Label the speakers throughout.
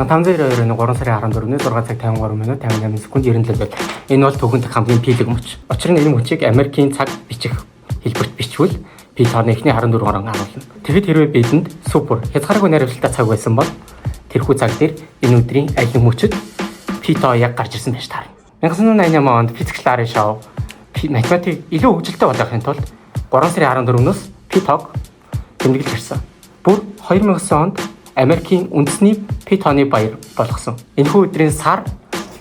Speaker 1: 502-ны 3 сарын 14-ний 6 цаг 53 минут 58 секунд 97-д. Энэ бол түүхэнд хамгийн пилэг мөч. Учир нь энэ мөчийг Америкийн цаг бичих хэлбэрт бичвэл пи тооны эхний 14 орон харуулна. Тэгэхэд хэрвээ бидэнд супер хязгааргүй наривчлалтай цаг байсан бол тэрхүү цаг дээр энэ өдрийн аль нэг мөчөд пи тоо яг гарч ирсэн байж таарна. 1988 онд физикч Ларри Шоу математик илүү хөгжилтэй болгохын тулд 3 сарын 14-өөс пи тоог тэмдэглэж ирсэн. Бүр 2009 онд Америкийн үндэсний пи тооны баяр болгосон. Энэхүү өдрийн сар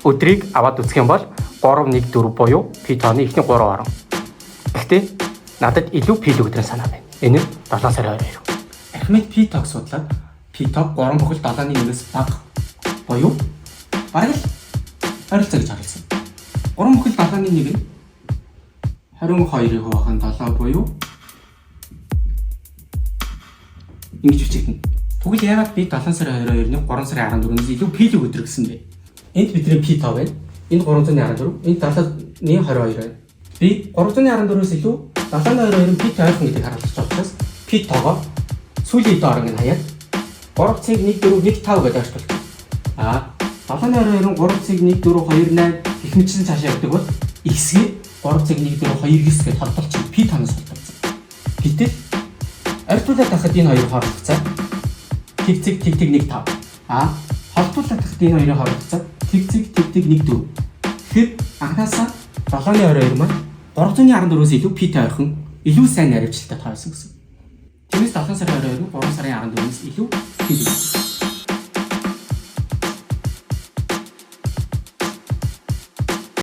Speaker 1: өдрийг аваад үзэх юм бол 314 буюу пи тооны эхний 3 орон. Гэхдээ надад илүү пилэг өдрийн санаа байна. Энэ нь 7 сарын 22. Архимед пи тоог судлаад пи тоог 3 бүхэл 7-ны 1-ээс бага буюу бараг л ойролцоо гэж харсан. 3 бүхэл 7-ны 1 нь 22-ыг хуваах нь 7 буюу ингэж бичигдэнэ. Тэгвэл яагаад би 7 сарын 22-ны 3 сарын 14-өөс илүү пилэг өдөр гэсэн бэ? Энд бидний пи тоо байна. Энд 314, энд 7-ны 22 байна. Би 314-өөс илүү 7-ны 22-ын пи тоо ойрхон гэдгийг харуулж байгаа учраас пи тоогоо сүүлийн орон нь хаяад 3.1415 гэдэг ашиглалт. 7-ны 22-ын 3.1428 гэх мэтчэн цаашаа явдаг бол x-ийг 3.1429 гэж холболч пи тооноос холбогдсон. Гэтэл ойртуулаад тахад энэ хоёр хоорондох тэг 1.5. Холбуулаад тахад энэ хоёрын хоорондох тэг 1.14. Тэгэхээр анхнаасаа 7-ны 22 маань 314-өөс илүү пи-тэй ойрхон илүү сайн наривчлалтай тоосон гэсэн. Тиймээс 7 сарын 22-ыг 3 сарын 14-өөс илүү пилэг.